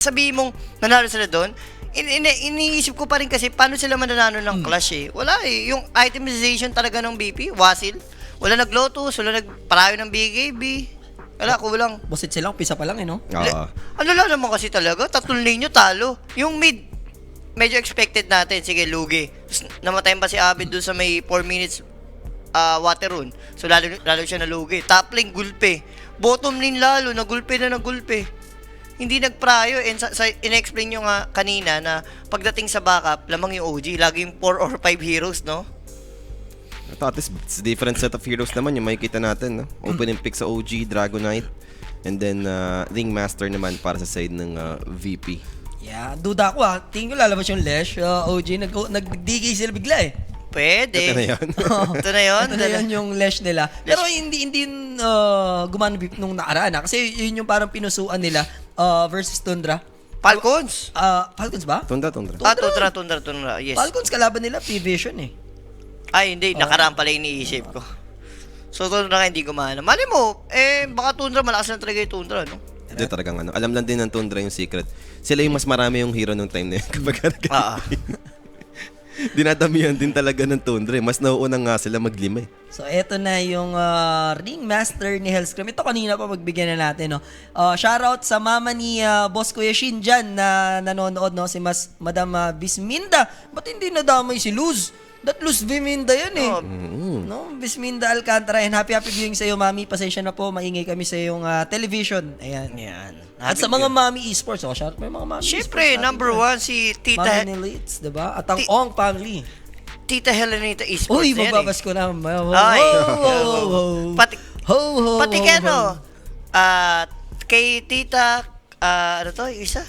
Sabihin mong nanalo sila doon, iniisip ko pa rin kasi paano sila mananalo ng Clash eh. Wala eh. Yung itemization talaga ng BP, wasil. Wala nag-Lotus, wala nagparayo ng BKB. Wala, kulang. Busit silang, pisa pa lang eh, no? Oo. Ano lang naman kasi talaga, tatlong lane nyo talo. Yung mid, medyo expected natin. Sige, lugi. Tapos namatayin pa si Abid doon sa may 4 minutes water rune. So lalo siya nalugi. Top lane, gulpe. Bottom lane lalo, nagulpe na nagulpe. Hindi nagprayo, and in-explain nyo nga kanina na pagdating sa backup, lamang yung OG, laging 4 or 5 heroes, no? Ito, at least, it's different set of heroes naman yung makikita natin, no? Opening pick sa OG, Dragonite, and then Ringmaster naman para sa side ng VP. Yeah, duda ko tingin ko lalabas yung Lesh. OG, nag-DK sila bigla eh. Pwede. Ito na yun. Ito na yun. Ito na yun yung Lesh nila. Pero hindi gumana nung nakaraan kasi yun yung parang pinusuan nila versus Tundra. Falcons. Falcons ba? Tundra. Tundra. Yes. Falcons kalaban nila P-Vision eh. Ay, hindi. Nakaraan pala yung iniisip ko. So, Tundra nga hindi gumana. Mali mo, baka Tundra, malakas na talaga yung Tundra, no? Hindi talagang ano. Alam lang din ng Tundra yung secret. Sila yung mas marami yung hero nung time na yun. Kapag dinadamihan din talaga ng Tundra. Mas nauunang nga sila maglima eh. So, eto na yung Ringmaster ni Hellscream. Ito kanina pa magbigyan na natin, no? Shoutout sa mama ni Boss Kuya Shin dyan na nanonood, no? Si Madam Bisminda. Ba't hindi nadamay si Luz? That Luz Biminda yan eh. No? Bisminda Alcantara. And happy viewing sa iyo, mami. Pasensya na po. Maingay kami sa iyong television. Ayan. Yan. At sa mga mami esports, shoutout mo yung mga mami Siyempre, esports. number 1 si Tita Mami Elites, diba? At ang Ong family. Tita Helenita Esports. Uy, na yan, mababas ko na. Ay. Pati Pati kay kay Tita, ano to, yung isa?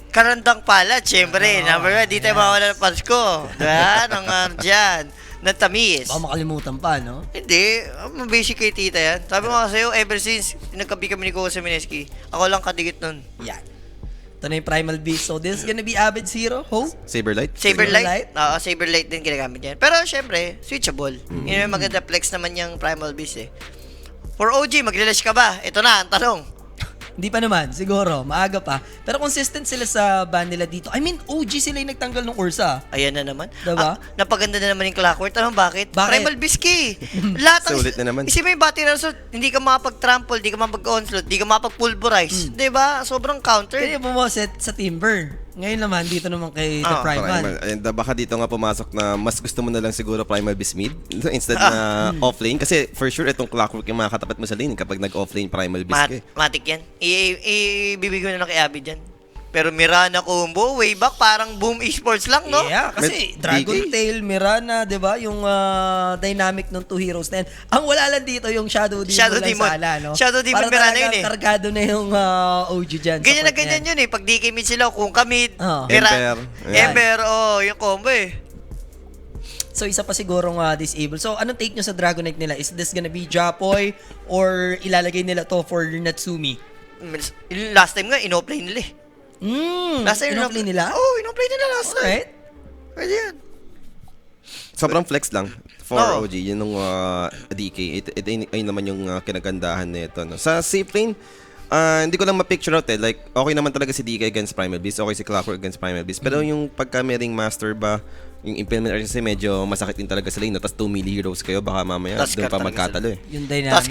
Karandang Palad, syempre. Number 1, di tayo mawala ng Pasko. Diba? Nang dyan. Ng tamis. Baka makalimutan pa, no? Hindi. Basic kay Tita yan. Sabi ko nga sa'yo, ever since nagkabi kami ni Coco Semineski, ako lang kadikit nun. Yan. Ito na yung Primal Beast. So, this is gonna be Avid Zero. Ho? Saberlight? Saberlight? Oo, Saberlight din ginagamit yan. Pero syempre, switchable. Yun yung maganda flex naman yung Primal Beast eh. For OG, maglalash ka ba? Ito na, ang tanong. Hindi pa naman, siguro. Maaga pa. Pero consistent sila sa ban nila dito. I mean, OG sila yung nagtanggal ng Ursa. Ayan na naman. Diba? Napaganda na naman yung Clockwork. Tanong bakit? Bakit? Primal Beast ka eh. Lahat ang... Sulit na naman. Isipin mo yung battery result, hindi ka makapag-trample, hindi ka makapag-onslaught, hindi ka makapag-pulverize. Diba? Sobrang counter. Kaya bumoset sa Timber. Ngayon naman, dito naman kay The Primal. And baka dito nga pumasok na mas gusto mo na lang siguro Primal Beast mid instead na offlane. Kasi for sure, itong Clockwork yung makakatapat mo sa lane kapag nag-offlane Primal Beast ka eh. Matic yan. Ibibigay na lang kay Abby dyan. Pero Mirana combo, way back, parang Boom Esports lang, no? Yeah, kasi Dragon Tail, Mirana, di ba? Yung dynamic ng two heroes na yan. Ang wala lang dito yung Shadow Demon Shadow lang Demon. sala, no? Shadow Demon, Parang Mirana talagang yun eh. kargado na yung OG dyan. Ganyan na Support ganyan yun eh. Pag DK mid sila, kung kamid, Ember. Ember, yung combo eh. So, isa pa sigurong disable. So, anong take nyo sa Dragonite nila? Is this gonna be Japoy or ilalagay nila to for Natsumi? Last time nga, inoplay nila eh. Last time inoplay nila? Oo, inoplay nila last time. Alright. Pwede yan. Sobrang flex lang for Oo. OG. Yun yung DK. Ayun naman yung kinagandahan nito. No? Sa safe lane, hindi ko lang ma-picture out eh. Like, okay naman talaga si DK against Primal Beast. Okay si Clockwork against Primal Beast. Pero yung pagka may Ringmaster ba, yung implement kasi medyo masakit din talaga sa lane. No? Tapos 2 melee heroes kayo, baka mamaya doon pa magkatalo eh. Yung dynamic.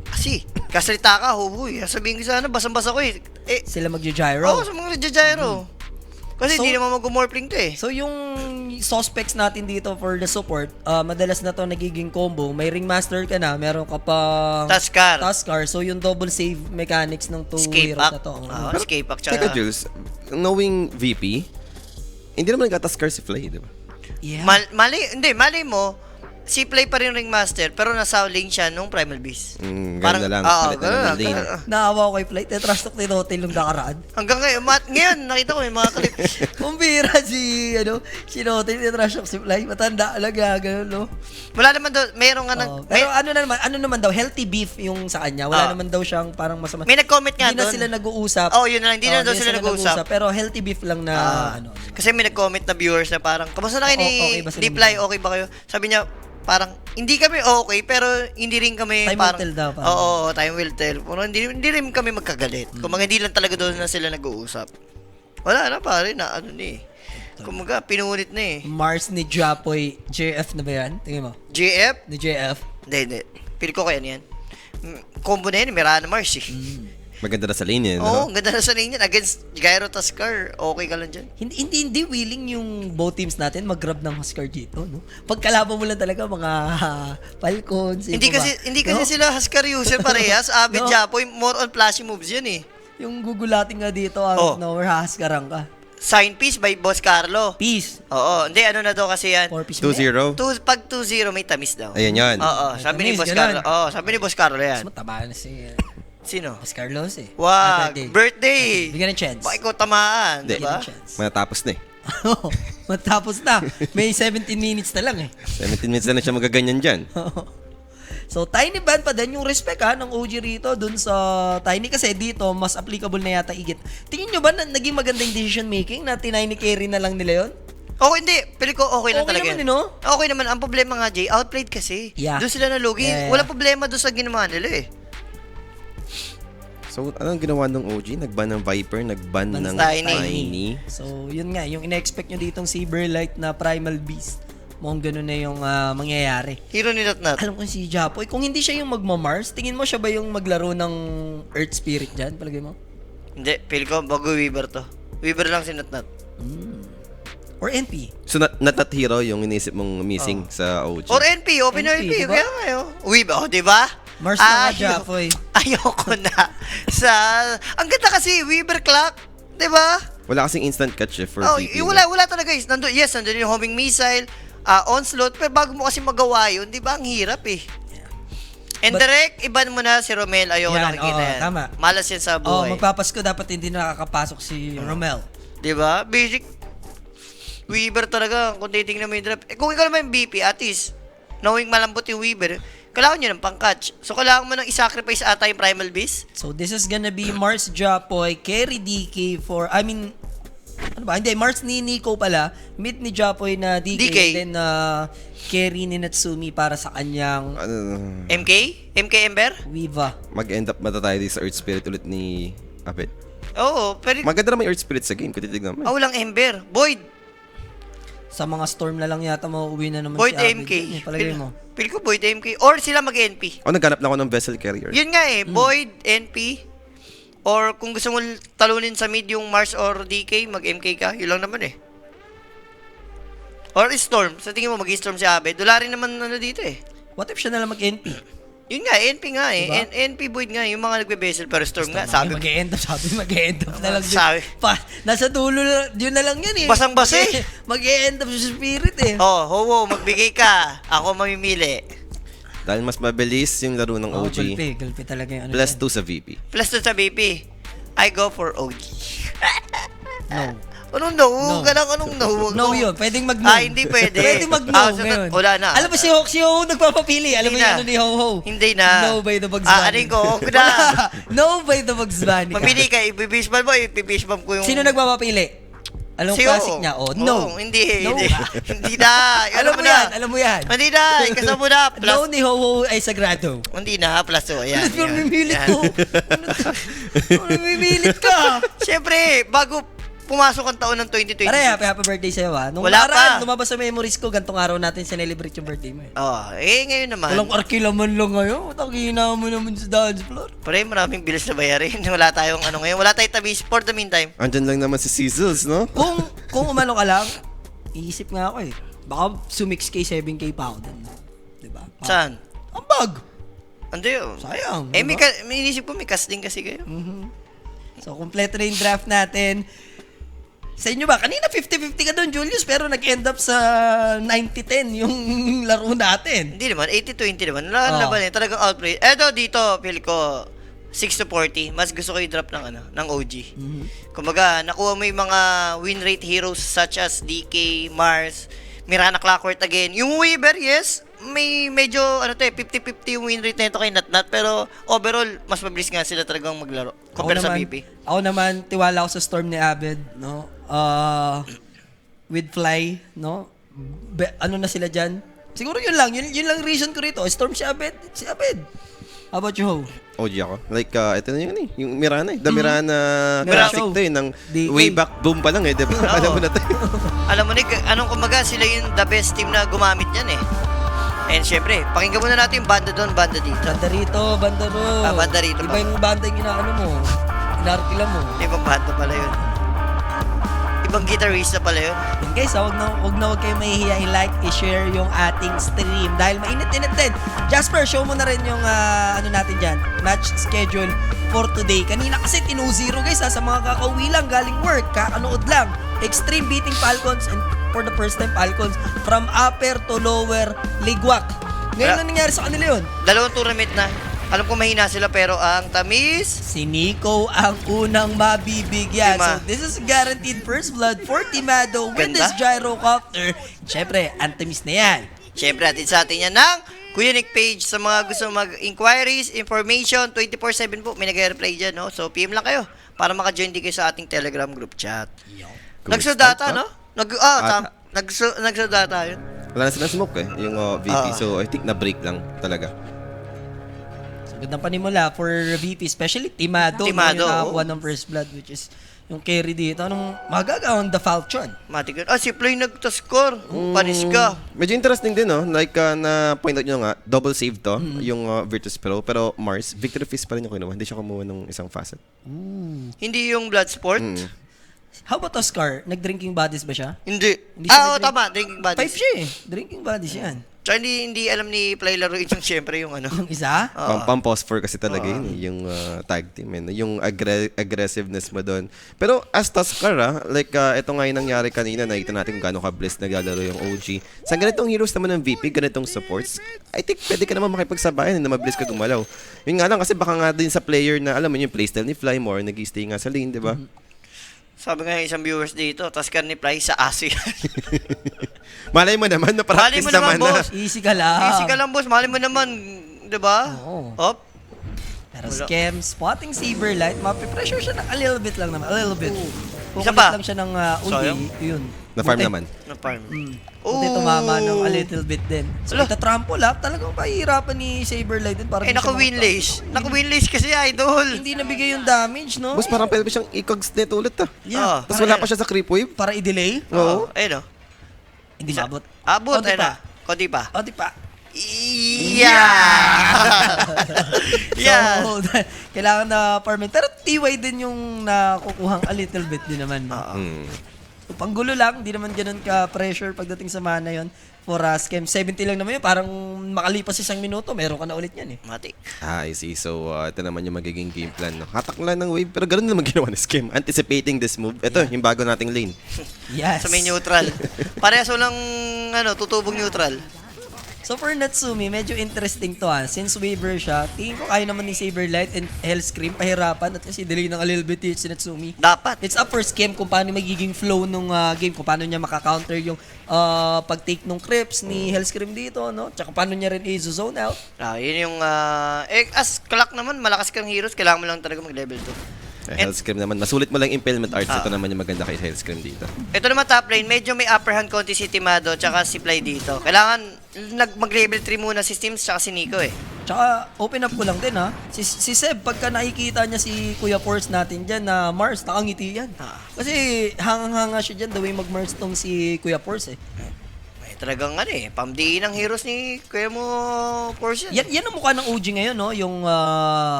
Kasi, kasalita ka, huboy. Sabihin ko sana, basang-basa ko eh. Sila magja-gyro. Oo, sa mga nagja-gyro. Kasi So- hindi naman mag-morphling to eh. So yung suspects natin dito for the support, madalas na to nagiging combo. May Ringmaster ka na, meron ka pa Tuskar. So yung double save mechanics ng two Escape heroes pack. na to. Escape pack. Teka, Jules, knowing VP, hindi naman nagkataskar si Flay, di ba? Yeah. Mali mo, si Play pa rin Ringmaster, pero nasa lane siya nung Primal Beast. Ganun na lang. Palit na lang ng lane. Naawa ko kay Flight. Trust talk ni Hotel nung nakaraan. Hanggang ngayon, nakita ko yung mga clip. Kumbira si Hotel. Trust talk si Flight. Matanda alaga, gano'n, no? Wala naman daw, mayroon nga Pero ano naman daw, healthy beef yung sa kanya. Wala naman daw siyang parang masama. may nag-comment nga Hindi na doon. sila nag-uusap. Yun na lang, hindi na daw sila nag-uusap. Pero healthy beef lang na, Kasi may nag-comment na viewers na parang, kamusta na kayo Okay ba sila ni Play, okay ba kayo? Sabi niya, parang hindi kami okay, pero hindi rin kami Time will parang... tell daw, parang. Oo, time will tell. Pero hindi rin kami magkagalit. Kumaga, hindi lang talaga doon na sila nag-uusap. Wala na pare, na ano na eh. Kumaga, pinulit na eh. Mars ni Japoy, JF na ba yan? Tingin mo. JF? Ni JF. Hindi. Pili ko kaya niyan. Combo na yun, Mirana Mars eh. Maganda na sa lane yan. Oo, ang ganda na sa lane yan. Against Gyro Tascar, okay ka lang dyan. Hindi willing yung both teams natin mag-grab ng Huskar dito, no? Pagkalaban mo lang talaga mga Falcons, Hindi iba kasi ba? hindi kasi No? sila Huskar user parehas. Abid No. Japoy, more on flashy moves yan eh. Yung gugulating nga dito, Oh. no, Huskaran ka. Sign piece by Boss Carlo. Peace. Oo, hindi ano na daw kasi yan. 4-piece 2-0. Pag 2-0 may tamis daw. Ayan yan. Oo, May sabi ni tamis, Boss ganun. Carlo. Oo, sabi ni Boss Carlo Mas yan. mataba na si Sino? Mas Carlos eh. Wag, Birthday. birthday. Bigyan ng chance. Baka ikaw tamaan, Hindi. di ba? Bigyan ng chance. Matapos na eh. Matapos na. May 17 minutes na lang eh. 17 minutes na lang siya magaganyan dyan. So, Tiny Ban pa din yung respect ng OG rito dun sa Tiny kasi dito, mas applicable na yata igit. Tingin nyo ba na naging magandang decision making na tininy carry na lang nila yon? Okay, hindi. Pili ko okay lang Okay talaga. naman, yun. no? Okay naman. Ang problema nga, Jay, outplayed kasi. Yeah. Doon sila nalugi. Yeah. Wala problema doon sa ginawa nila eh. So, anong ginawa ng OG? Nagban ng Viper, nagban Ng ng Tiny. Tiny. So, yun nga, yung ina-expect nyo ditong Saberlight na Primal Beast. Mukhang ganun na yung mangyayari. Hero ni Natnat. Alam ko si Japoy, kung hindi siya yung magma-Mars, tingin mo siya ba yung maglaro ng Earth Spirit dyan? Palagay mo? Hindi, pili ko bago Weaver to. Weaver lang si Natnat. Or NP? So, not that hero yung inisip mong missing sa OG. Or NP, open NP, NP. diba? Kaya nga yun. Weaver, oh, di ba? Mars na nga, Japoy. Ayoko na. Ang ganda kasi, Weaver clock. Di ba? Wala kasing instant catch eh for Oh, VP. wala talaga. Nandun yung homing missile, onslaught, pero bago mo kasi magawa yun, di ba, ang hirap eh. And direct, iban mo na si Romel, ayoko Yan, nakikita oo, yan. tama. Malas yan sa Oh, buhay. magpapasko dapat hindi nakakapasok si Romel. Di ba? Basic, Weaver talaga, kung titignan mo yung draft. Eh, kung ikaw naman yung BP, at least, knowing malambot yung Weaver, kailangan nyo ng pang-catch. So, kailangan mo nang i-sacrifice ata yung Primal Beast. So, this is gonna be Mars Japoy, carry DK for, ano ba? Hindi, Mars ni Nico pala, mid ni Japoy na DK, DK. then carry ni Natsumi para sa kanyang MK? MK Ember? Weava. mag-end up mata tayo sa Earth Spirit ulit ni Abed. Oo, pero Maganda naman yung Earth Spirit sa game kung titignan mo. walang Ember. Void. Sa mga storm na lang yata mauuwi na naman Void si Abed. MK. Yun, palagay mo. Feel ko Void MK. Or sila mag-NP. Naghanap na ako ng vessel carrier. Yun nga eh, Void, NP. Or kung gusto mo talunin sa mid yung Mars or DK, mag-MK ka. Yun lang naman eh. Or Storm. Sa tingin mo, mag-Storm si Abed. Wala rin naman ano dito eh. What if siya na lang mag-NP? Yun nga, NP nga eh. Diba? NP Void nga, yung mga nagbe-vessel pero Storm nga. Sabi ko, mag-end up, sabi mag-end up na lang din. Sabi. Nasa dulo, yun na lang yan eh. Basang-basa eh. Mag-end up sa spirit eh. Howo, magbigay ka. Ako mamimili. Dahil mas mabilis yung laro ng OG. Gulpi talaga yung ano. Plus yan. 2 sa VP. Plus to sa BP. I go for OG. No. Anong no? No. Anong no? Wag No mo. yun, pwedeng mag-no. Hindi pwede. Pwede mag-no so, ngayon. wala na. Alam mo si Ho nagpapapili. Alam mo Hindi yung na. ano ni Ho. Hindi na. No by the Bugs Bunny. Anin ko, huwag na. No by the Bugs Bunny. Mamili ka, ibibishbam mo, ibibishbam ko yung... Sino nagpapapili? Alam mo Si classic Oo. niya? Oh, Oo, no. hindi, No. hindi. Hindi na. Alam mo yan, alam mo yan. Hindi na, ikasama mo na. Plus, No ni Ho ay sagrado. hindi na, plus 2. Ayan. Ano mimilit ko? Ano mimilit ka? Siyempre, bago pumasok ang taon ng 2020. Aray, happy birthday sa'yo ha. Nung Wala nakaraan, pa. lumabas sa memories ko, gantong araw natin celebrate yung birthday mo eh. Ngayon naman. Walang arkilaman lang ngayon. Tangina mo naman sa dance floor. Pre, maraming bilis na bayarin. Wala tayong ano ngayon. Wala tayong tabis for the meantime. Andyan lang naman si Sizzles, no? Kung umano ka lang, iisip nga ako eh. Baka sumix-K, 7K pa ako dun. Diba? Saan? Ang bag! Hindi. Sayang. Eh, diba? may inisip ko, may casting kasi kayo. So, kompleto na yung draft natin. Sa inyo ba? Kanina 50-50 ka doon, Julius, pero nag-end up sa 90-10 yung laro natin. Hindi naman, 80-20 naman. Wala Oo. naman eh, talagang outplay. Eto, dito, feel ko, 6-40. Mas gusto ko i-drop ng OG. Kumbaga, nakuha mo yung mga win rate heroes such as DK, Mars, Mirana Clockwork again. Yung Weaver, yes, may medyo, 50-50 yung win rate nito kay Natnat, pero overall, mas mabilis nga sila talagang maglaro. Compare sa BP. Ako naman, tiwala ako sa Storm ni Abed, no? With Fly, no? Ano na sila dyan? Siguro yun lang reason ko rito. Storm si Abed. How about you, Ho? OG ako. Like, ito na yun yung Mirana The Mirana Mirana classic show. to ng DK. way back boom pa lang diba? Alam mo na to. Alam mo, Nick, anong kumaga, sila yung the best team na gumamit yan eh. And syempre, pakinggan muna natin yung banda doon, banda dito. Banda rito, banda ro. Banda rito Iba pa. yung banda yung inaano mo. Inarkila mo. Ibang banda pala yun. Ibang guitarist na pala yun. Yun guys, wag na wag kayo mahihiya i-like, i-share yung ating stream dahil mainit-init din. Jasper, show mo na rin yung ano natin dyan, match schedule for today. Kanina kasi 0 guys sa mga kakauwi lang galing work, kakanood lang. Extreme beating Falcons and for the first time Falcons from upper to lower Ligwak. Ngayon na nangyari sa kanila yun. Dalawang tournament na. Alam ko mahina sila pero ang tamis. Si Nico ang unang mabibigyan. Tima. So, this is guaranteed first blood for Timado with Ganda. this gyrocopter. Siyempre, antimis na yan. Syempre, atin sa atin yan ng Kuya Nick page sa mga gusto mag-inquiries, information, 24/7 po. May nag-reply dyan, no? So, PM lang kayo para maka-join din kayo sa ating Telegram group chat. Nagsodata, no? Nagsodata yun. Wala na silang smoke yung VP. So, I think na-break lang talaga. Gandang panimula for VP, especially Timado. Timado, Yung nakakuha ng first blood, which is yung carry dito. Anong magagawa on the Falcon? Matik yun. Si Ploy nagta-score. Panis ka. Medyo interesting din, no? Like, na-point out nyo nga, double save to, yung Virtus Pro. Pero Mars, Victory Fist pa rin yung kinuha. Hindi siya kumuha ng isang facet. Hindi yung Bloodsport. How about Oscar? Nag-drinking buddies ba siya? Hindi. Hindi siya Oo, tama. Drinking buddies. 5 siya eh. Drinking buddies yan. Tsaka hindi alam ni Ploy laruin yung syempre yung ano. Yung isa? Pang-post for kasi talaga yun, yung tag team. Yung aggressiveness mo doon. Pero as Tuskar, like, ito nga yung nangyari kanina, nakita natin kung gaano ka-blessed naglalaro yung OG. Sa ganitong heroes naman ng VP, ganitong supports, I think pwede ka naman makipagsabayan na mabilis ka gumalaw. Yun nga lang, kasi baka nga din sa player na, alam mo yung playstyle ni Fly more, nag-stay nga sa lane, di ba? Sabi nga yung isang viewers dito, Tuskar ni Ploy sa ASI. Malay mo naman, na-practice Malay mo naman, naman na. boss. Easy ka lang. Easy ka lang, boss. Mali mo naman. Diba? Oo. Hop. Pero scam, spotting Saberlight, mapipressure siya ng a little bit lang naman. A little bit. Isa Kukulit pa. lang siya ng Sayang. yun. Na-farm Buti. naman. Na-farm. Buti tumama ng a little bit din. So, Ala. ito trample talagang pahihirapan ni Saberlight din. Para Eh, naka-winlace. Naka-winlace kasi, idol. Hindi nabigay yung damage, no? Boss, parang pwede siyang i-cogs net ulit, Yeah. Tapos wala pa siya sa creep wave. Para i-delay? Oo. Ayun, oh. Hindi mabot. Abot, Konti ayun pa. na. Konti pa. O, di pa. Yeah! So, kailangan na farming. Pero TY din yung nakukuhang a little bit din naman. No? So, panggulo lang, hindi naman ganun ka-pressure pagdating sa mana yon. For scam, 70 lang naman yun. Parang makalipas 1 minuto, meron ka na ulit yan eh. Mati. I see. So, ito naman yung magiging game plan. No? Hatak lang ng wave, pero ganun naman ginawa ni Skim. Anticipating this move. Ito, yung bago nating lane. Yes. Sa may neutral. Parehas walang, tutubong neutral. So for Natsumi, medyo interesting to Since waiver siya, tingin ko kaya naman ni Saberlight and Hellscream pahirapan at kasi delay ng a little bit si Natsumi. Dapat. It's up for Scam kung paano magiging flow nung game, kung paano niya makakounter yung pag-take nung creeps ni Hellscream dito, no? Tsaka paano niya rin i-zone out. Yun yung, as Clark naman, malakas kang heroes, kailangan mo lang talaga mag-level 2. Hellscream naman. Masulit mo lang impalement arts. Ito naman yung maganda kay Hellscream dito. Ito naman top lane, medyo may upper hand konti si Timado tsaka si Ploy dito. Kailangan mag-level 3 muna si Stims tsaka si Nico eh. Tsaka open up ko lang din Si Seb, pagka nakikita niya si Kuya Force natin dyan na Mars, nakangiti yan. Kasi hangang-hanga siya dyan the way mag-Mars tong si Kuya Force eh. Talagang pamdiin ng heroes ni Kuya mo Porsche. Yan ang mukha ng OG ngayon, no? Yung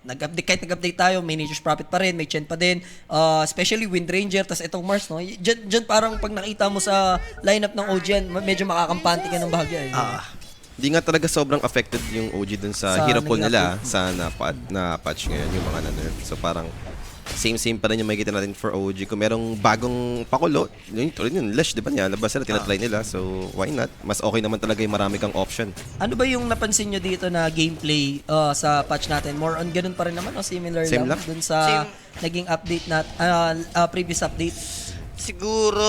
nag-update, kahit nag-update tayo, may Nature's Prophet pa rin, may Chen pa din, especially Wind Ranger, tas itong Mars, no? Diyan parang pag nakita mo sa lineup ng OG yan, medyo makakampante ka ng bahagya. Hindi nga talaga sobrang affected yung OG dun sa Sa hero pool naging nila sa na-patch ngayon yung mga na-nerf. So parang same pa rin yung makikita natin for OG. Kung merong bagong pakulo, yun, Lash, di ba niya? Labas sila, tinatry nila. So, why not? Mas okay naman talaga yung marami kang option. Ano ba yung napansin nyo dito na gameplay sa patch natin? More on ganun pa rin naman, o similar Same lang lang. dun sa Same. naging update previous update? Siguro,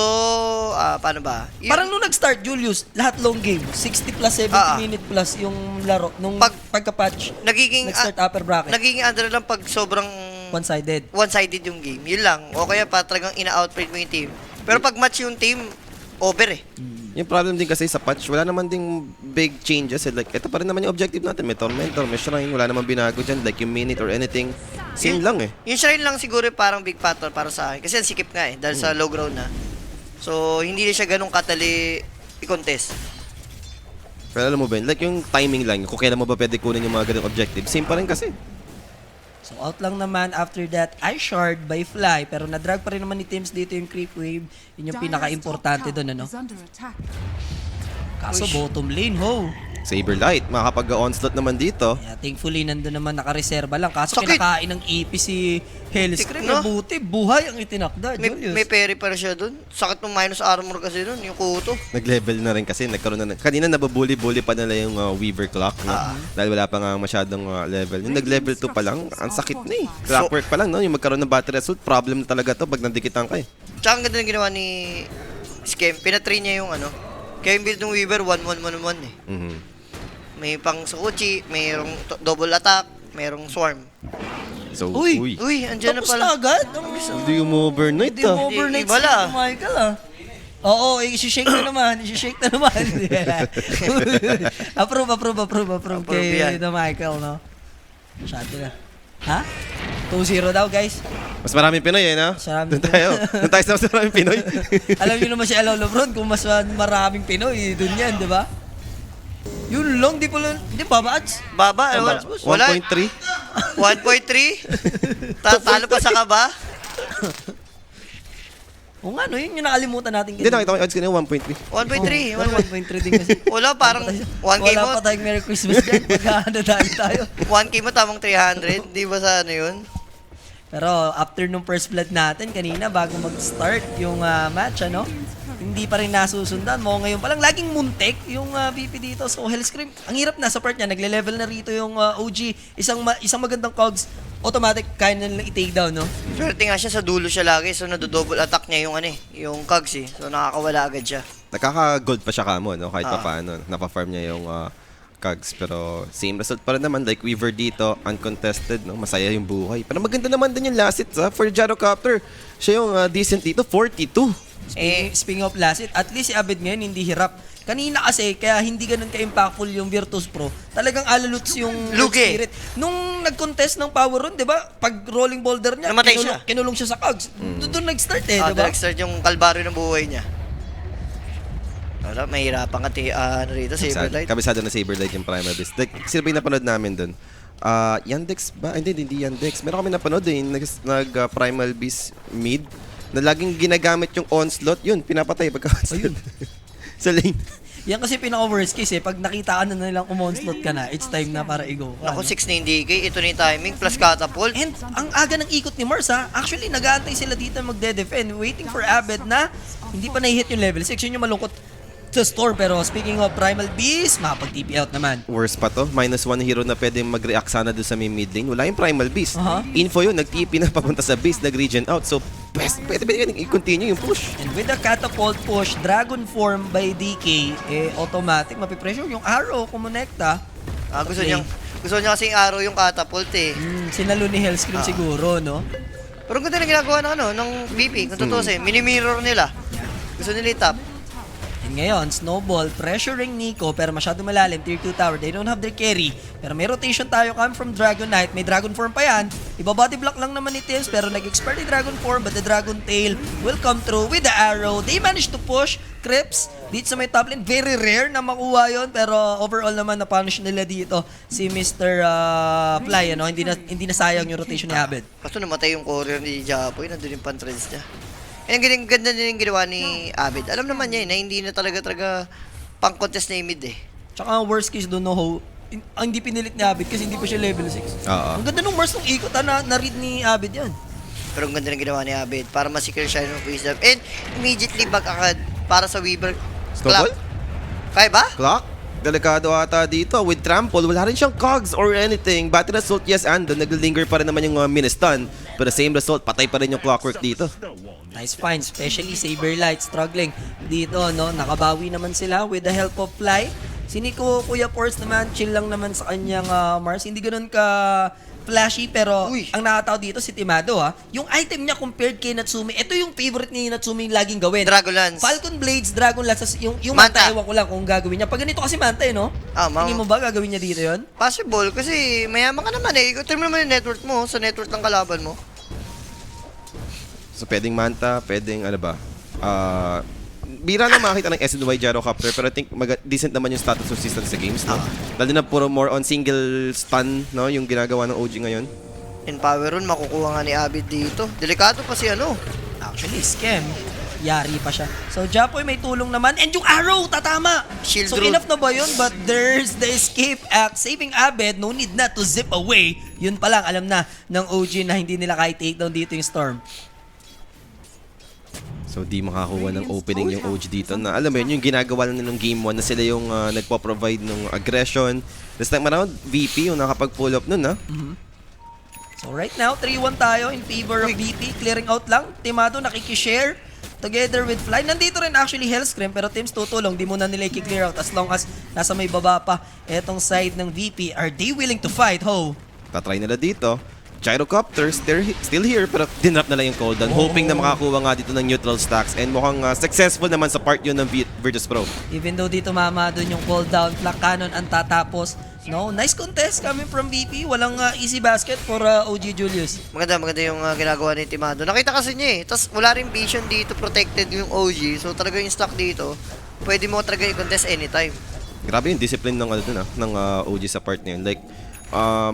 paano ba? Parang nung nag-start, Julius, lahat long game. 60 plus, 70 minute plus yung laro. Nung pagka-patch, nagiging, nag-start upper bracket. nagiging under lang pag sobrang One-sided. one-sided yung game. Yun lang. O kaya pa talagang ina-outplay mo yung team. Pero pag match yung team, over eh. Yung problem din kasi sa patch, wala naman ding big changes. Like, ito pa rin naman yung objective natin. May Tormentor, may Shrine, wala naman binago dyan. Like, yung minute or anything, same lang eh. Yung shrine lang siguro parang big factor para sa akin. Kasi ang sikip nga eh, dahil sa low ground na. So, hindi na siya ganun katali i-contest. Pero alam mo ba, like yung timing lang, kung kailan mo ba pwede kunin yung mga ganung objective, same pa rin kasi. So out lang naman after that, Ice Shard by Fly. Pero na-drag pa rin naman ni Tims dito yung creep wave. Yun yung pinaka-importante doon, ano? Kaso bottom lane, ho. Saberlight, makakapag-onslaught naman dito. Yeah, thankfully, nandun naman nakareserba lang. Kaso Sakit. kinakain ng EP si Hellscream. No? Mabuti, buhay ang itinakda, Julius. May parry pa rin siya dun. Sakit ng minus armor kasi dun, yung kuto. Nag-level na rin kasi, nagkaroon na. Kanina nababuli-bully pa nila yung Weaver Clock, no? Dahil wala pa nga masyadong level. Yung nag-level 2 pa lang, ang sakit na eh. Clockwork pa lang, no? Yung magkaroon ng battery result, problem na talaga to pag nandikitan ka eh. Tsaka ang ganda ng ginawa ni Scam. Pinatry niya yung ano. Kaya yung build ng Weaver, 1-1-1-1 eh. Mhm. May pang Sukuchi, mayroong double attack, mayroong swarm. So, Uy! Uy, andyan na Tapos pala. na agad? Hindi mo overnight Hindi mo ah. overnight Iba lang. si Michael, ah. Oo, isi-shake na naman. Isi-shake na naman. approve kay yan. na Michael, no? Masyado na. Ha? 2-0 daw, guys. Mas maraming Pinoy eh, no? Mas maraming Doon tayo. Doon tayo sa mas maraming Pinoy. Alam niyo naman si Alo Lebron, kung mas maraming Pinoy, dun yan, di ba? Yun lang, di ba, Bats? Baba, wala. 1.3. 1.3? Talo pa sa kaba? O nga, no, yun yung nakalimutan natin. Hindi, nakita ko yung odds kanina, 1.3. 1.3. 1.3 din kasi. Wala, parang 1K Wala mo. pa tayong Merry Christmas dyan. Magkakadadali tayo. 1K mo tamang 300. Di ba sa ano yun? Pero after nung first blood natin kanina bago mag-start yung match, ano, hindi pa rin nasusundan mo. Ngayon pa lang, laging muntik yung VP dito. So, Hellscream, ang hirap na sa part niya. Nagle-level na rito yung OG. Isang magandang cogs, automatic, kaya na nilang i-take down, no? Swerte nga siya, sa dulo siya lagi. So, nadodouble attack niya yung ano eh, yung Cogs eh. So, nakakawala agad siya. Nakaka-gold pa siya kamo, no? Kahit pa paano. Napafarm niya yung Cogs. Pero same result pa rin naman. Like Weaver dito, uncontested, no? Masaya yung buhay. Pero maganda naman din yung last hit, for Gyrocopter. Siya yung decent dito, 42. Speaking of last hit, at least si Abed ngayon hindi hirap. Kanina kasi, kaya hindi ganun ka-impactful yung Virtus Pro. Talagang alaluts yung Lugi. Spirit. Nung nag-contest ng Power Run, di ba? Pag rolling boulder niya, Namatay siya. kinulong siya sa cogs. Doon nag-start eh, di ba? Direct start yung kalbaryo ng buhay niya. Wala, mahirapan ka ano rito, Saberlight. Kabisado na Saberlight yung Primal Beast. Like, sino ba yung napanood namin dun? Yandex ba? Hindi Yandex. Meron kami napanood Primal Beast mid na laging ginagamit yung onslaught. Yun, pinapatay pagka-onslaught. Sa lane. Yan kasi pinaka-worst case eh. Pag nakita ka na nilang umonslot ka na, it's time na para i-go ka. Ako, 6 na yung DK. Ito na yung timing, plus catapult. And ang aga ng ikot ni Mars ha, actually nag-aantay sila dito magde-defend, waiting for Abed na hindi pa na-hit yung level 6. Yun yung malungkot sa store. Pero speaking of Primal Beast, makapag-TP out naman. Worst pa to. -1 hero na pwede mag-react sana doon sa may mid lane. Wala yung Primal Beast. Info yun, nag-TP na papunta sa beast, nag-regen out. So, pwede i-continue yung push. And with the catapult push, Dragon Form by DK, automatic, mapipressure yung arrow, kumonekta. Gusto niya kasing arrow yung catapult eh. Sinalo ni Hellscream siguro, no? Pero ang ganda na ginagawa ng VP. Kung tutusin, mini-mirror nila. Gusto nila i-top. And ngayon, Snowball pressuring Nico pero masyado malalim, tier 2 tower. They don't have their carry. Pero may rotation tayo come from Dragon Knight. May Dragon Form pa yan. Iba-body block lang naman ni Tims pero nag-expert yung Dragon Form but the Dragon Tail will come through with the arrow. They managed to push Crips dito sa may top lane. Very rare na makuha yon pero overall naman na-punish nila dito si Mr. Fly. Ano? Hindi na sayang yung rotation ni Abed. Kaso namatay yung courier ni Japoy. Nandun yung pan-trades niya. Ang ganda din yung ginawa ni Abed. Alam naman niya na hindi na talaga pang-contest na yung mid eh. Tsaka worst case doon, no, hindi pinilit ni Abed kasi hindi pa siya level 6. Ang ganda nung Mars nung ikot, na-read ni Abed yan. Pero ang ganda ng ginawa ni Abed para ma-secure siya ng wisdom. And immediately back agad para sa Weaver. Snowball? Kaya ba? Clock? Delikado ata dito. With trample, wala rin siyang cogs or anything. Battle result, yes, and nag-linger pa rin naman yung mini-stun. Pero same result, patay pa rin yung clockwork dito. Nice find, especially Saberlight struggling dito, no? Nakabawi naman sila with the help of Fly. Si Nico, Kuya Force naman, chill lang naman sa kanyang Mars. Hindi ganun flashy, pero Uy. ang nakataw dito si Timado ha. Yung item niya compared kay Natsumi, ito yung favorite ni Natsumi yung laging gawin. Dragon Lance. Falcon Blades, Dragon Lance, yung Manta. Manta, ewan ko lang kung gagawin niya. Pag ganito kasi Manta no? Tingin mo ba gagawin niya dito yon? Possible, kasi mayaman ka naman eh. Ikutin mo naman yung network mo, sa network ng kalaban mo. So, pwedeng Manta, pwedeng ano ba? Bira na makakita ng SNY Gyrocopter, pero I think decent naman yung status of system sa games, no? Lalo na puro more on single stun, no? Yung ginagawa ng OG ngayon. In power run, makukuha nga ni Abid dito. Delikado pa si ano. Actually, scam. Yari pa siya. So, Japoy may tulong naman. And yung arrow, tatama! Shield So, root. enough na ba yun? But there's the escape act. Saving Abed, no need na to zip away. Yun pa lang, alam na ng OG na hindi nila kahit takedown dito yung Storm. So, di makakuha ng opening yung OG dito na alam mo yun, yung ginagawa lang nilang game 1 na sila yung nagpo-provide ng aggression. This time around, VP yung nakapag-pull up nun, ha? So right now, 3-1 tayo in favor of VP. Clearing out lang. Timado nakikishare together with Fly. Nandito rin actually Hellscream, pero teams tutulong. Di muna nila i-clear out as long as nasa may baba pa etong side ng VP. Are they willing to fight? Ho! Tatry nila dito. Gyrocopters, they're still here, pero dinrap na lang yung cooldown. Hoping na makakuha nga dito ng neutral stacks. And mukhang successful naman sa part yun ng Virtus Pro. Even though dito mama doon yung cooldown, Black Cannon ang tatapos. No, nice contest coming from VP. Walang easy basket for OG Julius. Maganda yung ginagawa ni Timado. Nakita kasi niya eh. Tapos wala rin vision dito, protected yung OG. So talaga yung stock dito, pwede mo talaga i-contest anytime. Grabe yung discipline ng, ng OG sa part na yun. Like,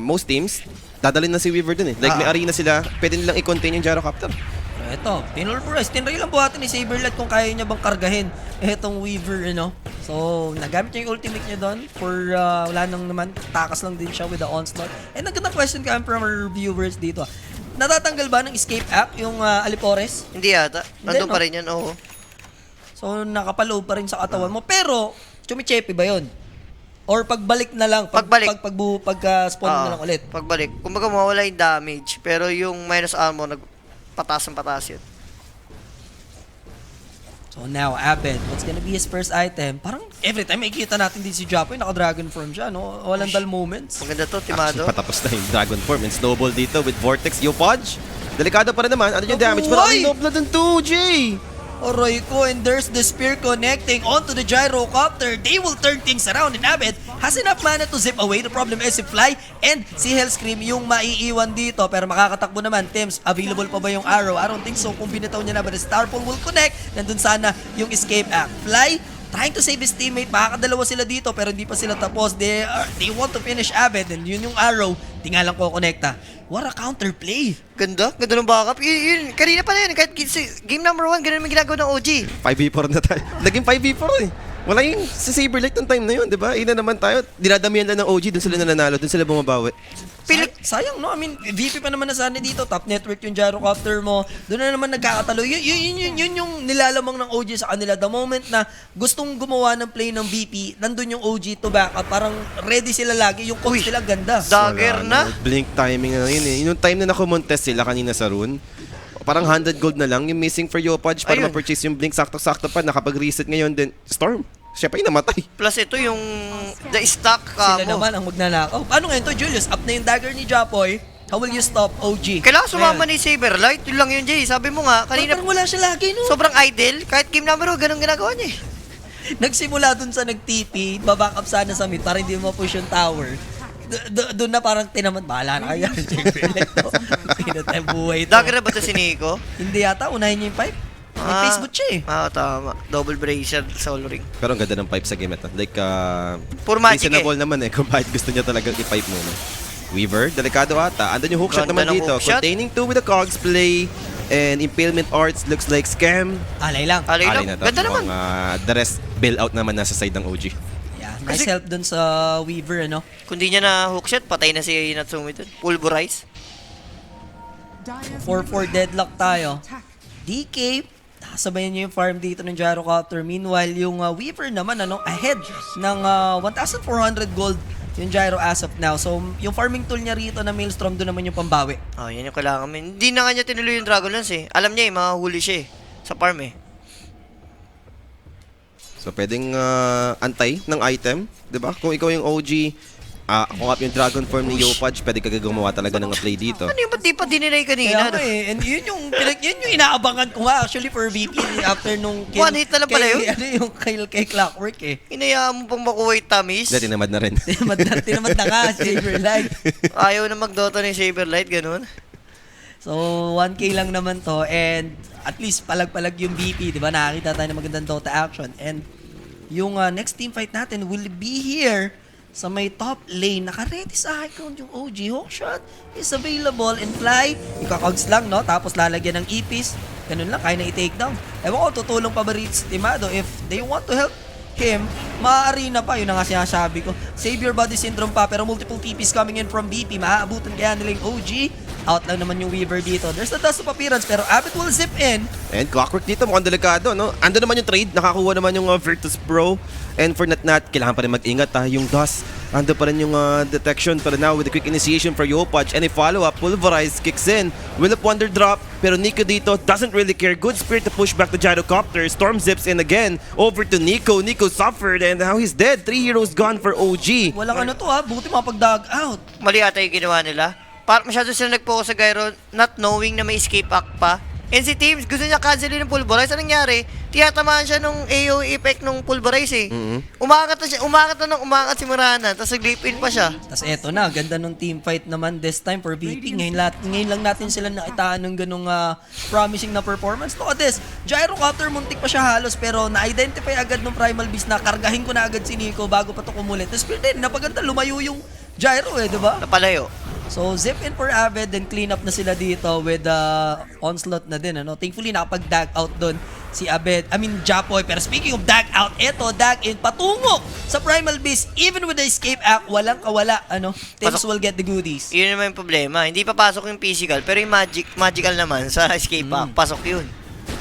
most teams, dadalhin na si Weaver dun eh. Like, may arena sila, pwede nilang i-contain yung Gyrocopter. Eto, tinulpurize. Tinry lang buhatin ni Saberlight kung kaya niya bang kargahin etong Weaver, So, nagamit niya yung ultimate niya doon for wala nang naman. Takas lang din siya with the onslaught. And nagandang question kami from our viewers dito. Natatanggal ba ng escape act yung Alipores? Hindi yata. Nandun no? pa rin yan, oo. So, nakapaloob pa rin sa katawan mo. Pero, chumichepe ba yun? Or pagbalik na lang? Pagbalik. Pag-spawn na lang ulit? Pagbalik. Kumbaga mawala yung damage. Pero yung minus armor, pataas ang pataas yun. So now, Abed, what's gonna be his first item? Parang every time makikita natin din si Japoy, naka-dragon form siya, no? Walang dull moments. Maganda to, Timado. Actually, patapos na yung Dragon Form and snowball dito with Vortex. Yo, Podge! Delikado pa rin naman. Ano yung damage? Pero Uy! no blood ng 2J! Aray ko, and there's the spear connecting onto the gyrocopter. They will turn things around, and Abed has enough mana to zip away. The problem is si Fly and si Hellscream yung maiiwan dito. Pero makakatakbo naman. Tems, available pa ba yung arrow? I don't think so. Kung binitaw niya na ba, the Starfall will connect. Nandun sana yung escape act. Fly trying to save his teammate. Makakadalawa sila dito pero hindi pa sila tapos. They want to finish Abed, and yun yung arrow. Di nga lang ko connecta. What a counterplay. Ganda ng backup. Yun, kanina pa na yun. Kahit game number 1, ganun yung ginagawa ng OG. 5v4 na tayo. Naging 5v4 eh. Wala yung sa Saberlight ng time na yun, di ba? Ina naman tayo. Dinadamihan lang ng OG, dun sila nananalo, dun sila bumabawi. Sayang, no? I mean, VP pa naman na sana dito. Top network yung gyrocopter mo. Doon na naman nagkakatalo. Yun yung nilalamang ng OG sa kanila. The moment na gustong gumawa ng play ng VP, nandun yung OG to back up. Parang ready sila lagi. Yung coach sila ganda. Dagger na. Blink timing na yun eh. Yung time na nakumontest sila kanina sa rune, parang 100 gold na lang yung missing for Yopaj para Ayun. ma-purchase yung Blink. Sakto-sakto pa, nakapag-reset ngayon din. Storm, siya pa yung namatay. Plus ito yung the stock Sila mo. naman ang magnanakaw. Paano ngayon to, Julius? Up na yung dagger ni Japoy. How will you stop OG? Kailangan sumama ni Saberlight. Yun lang yun, Jay. Sabi mo nga, kanina Parang wala siya lagi, no? sobrang idle. Kahit game number 1, ganun ginagawa niya eh. Nagsimula dun sa nag-TP, baback up sana sa mid para hindi mo push yung tower. Doon na parang tinaman, bahala na kaya. Pinatay buhay to. Dagger na ba ito si Nico? Hindi yata, unahin niyo yung pipe. May Facebook siya eh. Tama. Double bracer, soul ring. Pero ang ganda ng pipe sa game ito. Like, Puro magic reasonable naman eh kung bakit gusto niya talagang i-pipe muna. Weaver, delikado ata. Andun yung hookshot Ganda naman ng dito. hookshot. Containing 2 with the cogs play. And Impalement Arts looks like scam. Alay lang. Alay Alay lang. na to. Ganda naman. Mukhang, the rest, bail out naman nasa side ng OG. Yeah, nice Kasi- help dun sa Weaver, ano? Kung di niya na hookshot, patay na si Natsumi dun. Pulverize. 4-4 deadlock tayo. DK, sabayan niyo yung farm dito ng gyrocopter. Meanwhile, yung Weaver naman, ahead ng 1,400 gold yung gyro as of now. So, yung farming tool niya rito na Maelstrom, doon naman yung pambawi. Yan yung kailangan mo. Hindi na nga niya tinuloy yung Dragon Lance eh. Alam niya eh, mahuli siya eh. Sa farm eh. So, pwedeng antay ng item, di ba? Kung ikaw yung OG, kung up yung dragon form ni Yopaj, pwede ka gumawa talaga ng play dito. Ano yung ba't di pa dininay Kaya kanina? nga eh, and yun yung inaabangan ko nga actually for VP after nung One hit na lang pala yun? Ano yung kay Clockwork eh. Hinayaan mo pang makuha yung tamis. Hindi, tinamad na rin. Tinamad na nga, Saberlight. Ayaw na magdota ni Saberlight, ganun. So, 1K lang naman to and at least palag-palag yung BP, di ba? Nakakita tayo ng magandang Dota action. And yung next team fight natin will be here sa may top lane. Naka-ready sa high ground yung OG. Hookshot is available and fly. Ikakogs lang, no? Tapos lalagyan ng ipis. Ganun lang, kaya na i-take down. Ewan ko, tutulong pa ba rin si Timado if they want to help him, maaari na pa. Yun na nga sinasabi ko. Save your body syndrome pa, pero multiple TPs coming in from BP. Maaabutan kaya nila yung OG. Out lang naman yung Weaver dito. There's the dust of appearance, pero Abbott will zip in. And Clockwork dito, mukhang delikado, no? Ando naman yung trade, nakakuha naman yung Virtus Pro. And for Natnat, kailangan pa rin mag-ingat, yung dust. Ando pa rin yung detection, pero now with the quick initiation for Yopaj and a follow-up, Pulverize kicks in. Will of Wonder drop, pero Nico dito doesn't really care. Good spirit to push back the Gyrocopter. Storm zips in again, over to Nico. Nico suffered and now he's dead. 3 heroes gone for OG. Walang ano to ha, buti mapag-dog out. Mali ata yung ginawa nila. Parang masyado sila nag-focus sa Gyro, not knowing na may escape act pa. And si Teams, gusto niya cancelin ng Pulverize. Anong nangyari? Tiyatamaan siya nung AoE effect nung Pulverize eh. Umangat na si Murana, tapos nag-leap in pa siya. Tapos eto na, ganda nung team fight naman this time for VP. Ngayon lang natin sila nakitaan ng ganung promising na performance. Look at this, Gyrocopter muntik pa siya halos pero na-identify agad ng Primal Beast na kargahin ko na agad si Nico bago pa to kumulit. Tapos din, napaganda, lumayo yung Gyro eh, di ba? Napalayo. So, zip in for Avid, then clean up na sila dito with onslaught na din, ano? Thankfully, nakapag-dag out doon si Abed. Japoy. Pero speaking of dag out, eto, dag in, patungo sa Primal Beast. Even with the escape act, walang kawala, ano? Teams will get the goodies. Yun naman yung problema. Hindi pa pasok yung physical, pero yung magical naman sa escape act, pasok yun.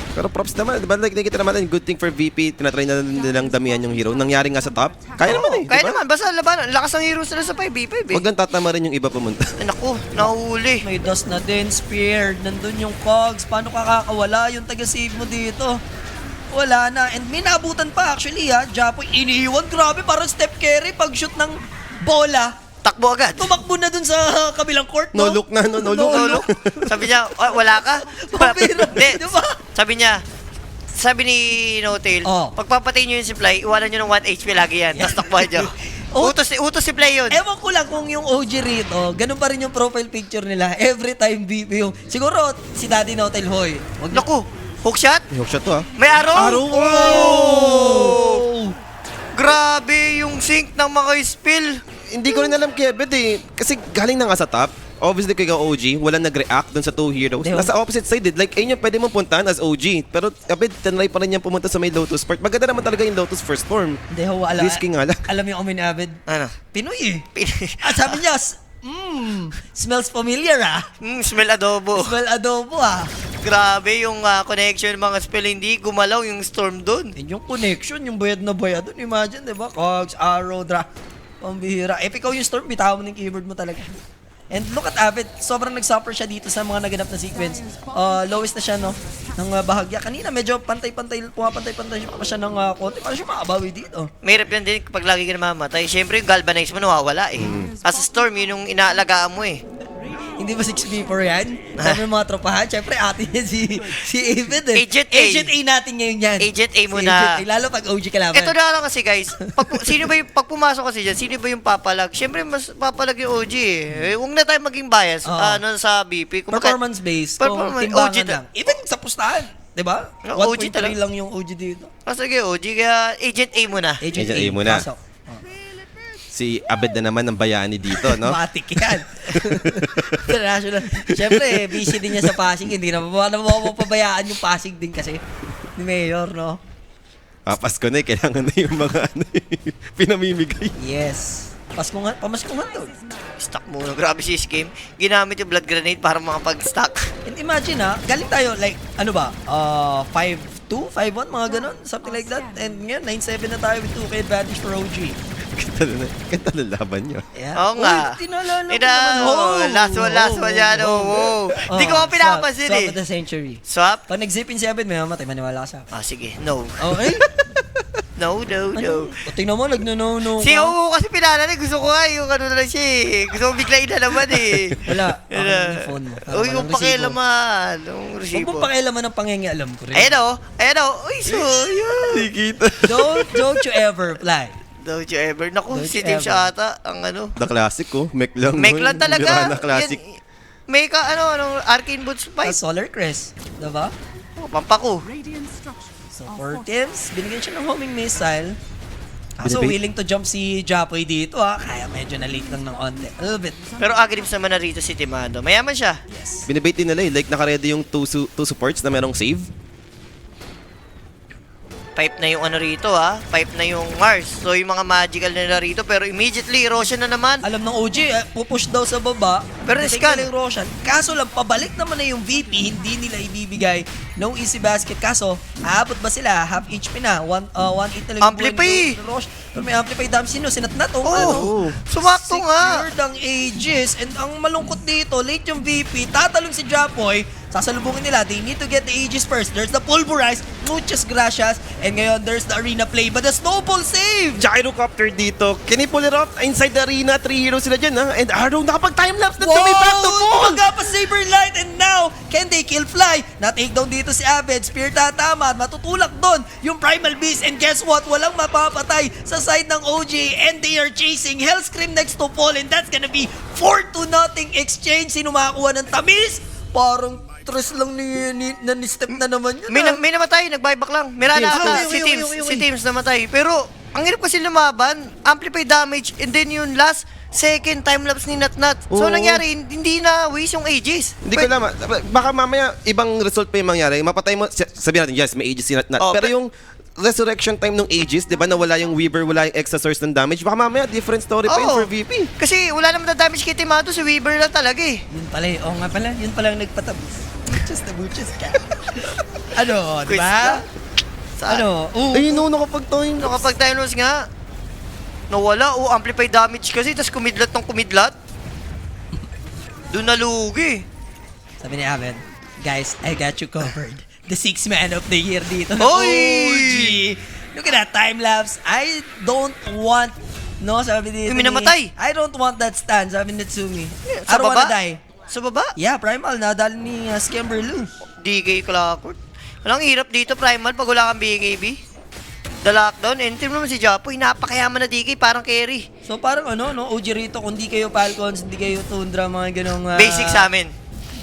Pero props naman, diba? Like, nakikita naman, good thing for VP, tinatry na nilang damihan yung hero. Nangyari nga sa top. Kaya naman eh, Kaya diba? naman, basta laban. Lakas ng heroes nila sa 5v5 eh. Huwag lang tatama rin yung iba pumunta. Ay, naku, nahuli. May dust na din, spear, nandun yung cogs. Paano kakakawala yung taga-save mo dito? Wala na. And may nabutan pa actually ha. Japoy, iniiwan. Grabe, parang step carry pag-shoot ng bola. Takbo agad. Tumakbo na dun sa kabilang court, No no? look na, no look. Tulog. Sabi niya, wala ka? Pabira, Hindi. di ba? Sabi ni No-Tail, Oh. pagpapatay niyo yung supply, iwanan niyo ng 1 HP lagi yan. Tapos takbuhan niyo. Oh. Utos si Play yun. Ewan ko lang kung yung OG rito, ganun pa rin yung profile picture nila. Every time BP yung, siguro si Daddy Notel Hoy. Wag na. Naku, hookshot? Hookshot to May arrow? Arrow! Oh! Grabe yung sync ng mga spill. Hindi ko rin alam kay Abed eh. Kasi galing na nga sa top. Obviously kay OG, walang nag-react dun sa 2 heroes. Di ba? Nasa opposite side, like, ayun yung pwede mong puntahan as OG. Pero Abed, tinry pa rin niyang pumunta sa may Lotus Part. Maganda naman talaga yung Lotus First Storm. Hindi ho, Risky nga lang. alam yung Omin Avid, Ano? Pinoy eh. At sabi niya, smells familiar ah. Smell adobo. Smell adobo ah. Grabe yung connection ng mga spell. Hindi gumalaw yung storm dun. And yung connection, yung bayad na bayad dun, imagine, di ba? Cogs, arrow, pambihira. If ikaw yung storm, bitawan mo ng keyboard mo talaga. And look at Avid, sobrang nag-suffer siya dito sa mga naganap na sequence. Lowest na siya, no? Ng bahagya. Kanina, medyo pantay-pantay pa siya ng konti. Para siya makabawi dito. Mahirap yan din kapag lagi ka namamatay. Siyempre yung galvanize mo nawawala eh. As a storm, yun yung inaalagaan mo eh. Hindi ba 6v4 yan? Sabi ng mga tropahan, syempre atin yan si Avid eh. Agent A. Agent A natin ngayon yan. Agent A Si muna. Agent A, lalo pag OG kalaban. Ito na lang kasi guys, pag pumasok kasi dyan, sino ba yung papalag? Siyempre mas papalag yung OG eh. Huwag na tayo maging bias sa BP. Performance based. Performance, Kung timbangan OG lang. Even sa pustahan. Diba? OG 1.3 talaga. lang yung OG dito. Sige, OG kaya Agent A muna. Agent Agent A muna. pasok. Si Abed na naman ng bayani dito, no? Matik yan. International. Siyempre, busy din niya sa passing. Hindi na mapabayaan yung passing din kasi ni Mayor, no? Pasko na eh, kailangan na yung mga pinamimigay. Yes. Pamaskungan to. Stock muna. Grabe si Scheme. Ginamit yung blood grenade para makapag-stock. And imagine galing tayo like, ano ba, 5-2, 5-1, mga ganun, something like that. And ngayon, 9-7 na tayo with 2K advantage for OG. Ganda na laban nyo. Yeah. Oo nga. Uy, tinalala ko Ina, naman. last one yan. Hindi ko nga pinapansin Swap eh. of the century. Swap? Pag nag-zip in si Abed, may mamatay, maniwala ka sa akin. Sige, no. Okay? No. Ano? O, tingnan mo, nagno-no-no Si ka. Oo kasi pinala gusto ko nga yung ano na lang siya eh. Gusto ko bigla inalaman eh. Wala. Ako Wala. yung phone mo. Uy, yung pakialaman. Yung Huwag resibo. mong pakialaman ng pangingialam ko rin. Ayan o. Uy, so, yun. Don't you ever fly. Don't you ever. Naku, Don't si you Tim ever. siya ata. Ang ano. The classic ko. Mek lang. Make lang talaga. Na classic. Yan, may ka, Arcane Boots A fight. Solar Crest. Diba? Oh, pampako. So, for Tims, binigyan siya ng homing missile. So, Binibig- willing to jump si Japoy dito kaya medyo na late lang ng onte. A little bit. Pero agribs naman na rito si Timado. Mayaman siya. Yes. Binibait din nila eh. Like, naka-ready yung two supports na merong save. Pipe na yung ano rito Pipe na yung Mars. So yung mga magical nila rito. Pero immediately, Roshan na naman. Alam ng OG, pupush daw sa baba. Pero Detect scan. nila yung Roshan. Kaso lang, pabalik naman na yung VP. Hindi nila ibibigay. No easy basket. Kaso, aabot ba sila? Half HP na. 1-8 na lang yung Amplify. buhay ni Roshan. Pero may amplify damage. Sino? Sinatnat o Oh, sumakto nga. Secured ang Aegis. And ang malungkot dito, late yung VP. Tatalong si Japoy. Sasalubungin nila. They need to get the Aegis first. There's the Pulverize. Muchas gracias. And ngayon, there's the arena play. But the snowball save! Gyrocopter dito. Can he pull it off? Inside the arena, 3 heroes sila dyan, ha? And Arrow, nakapag-timelapse na may back to ball! Tumaga pa Saberlight, and now, can they kill Fly? Na-take down dito si Abed, Spear tatama, at matutulak doon yung Primal Beast, and guess what? Walang mapapatay sa side ng OG, and they are chasing Hellscream next to fall, and that's gonna be 4-0 exchange. Sino makakuha ng tamis? Parang tres lang ni step na naman yun. May namatay, nag-buyback lang. Mirana Teams, ata, okay, si okay, Teams. okay, Si okay. Teams namatay. Pero, ang hirap kasi lumaban. Amplify damage, and then yung last second time-lapse ni Natnat. So, Oo. nangyari, hindi na waste yung Aegis. Hindi ko alam. Baka mamaya, ibang result pa yung mangyari. Mapatay mo, sabihin natin, yes, may Aegis si Natnat. Oh, pero yung resurrection time ng Aegis, di ba, nawala yung Weaver, wala yung extra source ng damage. Baka mamaya, different story pa yun Oo. for VP. Kasi wala naman na damage kay Timado, si Weaver lang talaga eh. Yun pala, oo nga pala, yun pala ang nagpatabos. Buches ka. Ano, Quiz diba? na. Saan? Ano? Ay, no, nakapag-time. No, kapag time loss nga, nawala, amplify damage kasi, tas kumidlat ng kumidlat. Doon nalugi. Sabi ni Aven, guys, I got you covered. The 6th man of the year dito. Oy! OG! Look at that time lapse. I don't want, no, sabi dito Yung minamatay. I don't want that stand, sabi ni Tsumi. I Sa don't baba? wanna die. Sa baba? Yeah, Primal, nadali ni Scamberloo. DK Clockwork. Walang hirap dito, Primal, pag wala kang BKB. The lockdown, and team naman si Japoy, napakayaman na DK, parang carry. So parang ano, no, OG rito, kung di kayo Falcons, hindi kayo Tundra, mga ganong... Basic sa amin.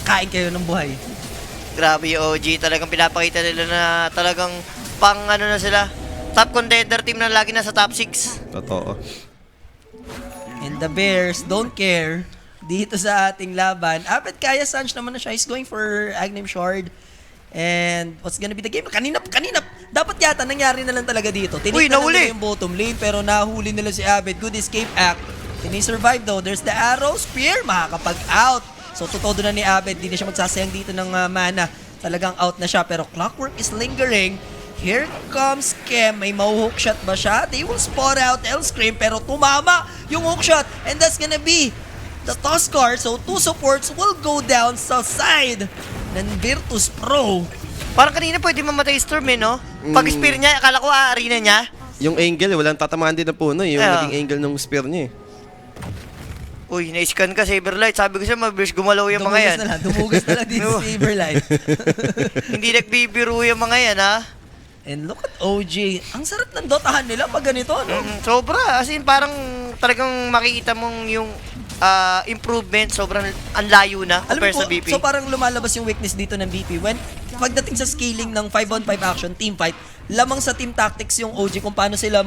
Kain kayo ng buhay. Grabe yung OG, talagang pinapakita nila na talagang pang ano na sila. Top contender team na lagi nasa top 6. Totoo. And the Bears don't care dito sa ating laban. Abed Kaya Sanch naman na siya. He's going for Agnem Shard. And what's gonna be the game? Kanina, dapat yata nangyari na lang talaga dito. Uy, Tinik na lang nahuli. nila yung bottom lane, pero nahuli nila si Abed. Good escape act. Tini-survive though. There's the arrow, spear, makakapag-out. So, tutodo na ni Abed. Di na siya magsasayang dito ng mana. Talagang out na siya. Pero Clockwork is lingering. Here comes Kem. May mau-hook shot ba siya? They will spot out Hellscream, pero tumama yung hook shot. And that's gonna be the Tuskar. So, 2 supports will go down sa side ng Virtus Pro. Parang kanina pwede mamatay Storm eh, no? Pag spear niya, akala ko arena niya. Yung angle, walang tatamaan din na puno. Yung Ah. naging angle ng spear niya eh. Uy, na-scan ka, Saberlight. Sabi ko siya, mabilis gumalaw yung mga yan. Dumugas na lang dito si Saberlight. Hindi nagbibiro yung mga yan, ha? And look at OG. Ang sarap ng dotahan nila pag ganito, no? Sobra. As in, parang talagang makikita mong yung improvement. Sobrang ang layo na Alam compared mo sa po, BP. so parang lumalabas yung weakness dito ng BP. When pagdating sa scaling ng 5-on-5 action, team fight, lamang sa team tactics yung OG kung paano sila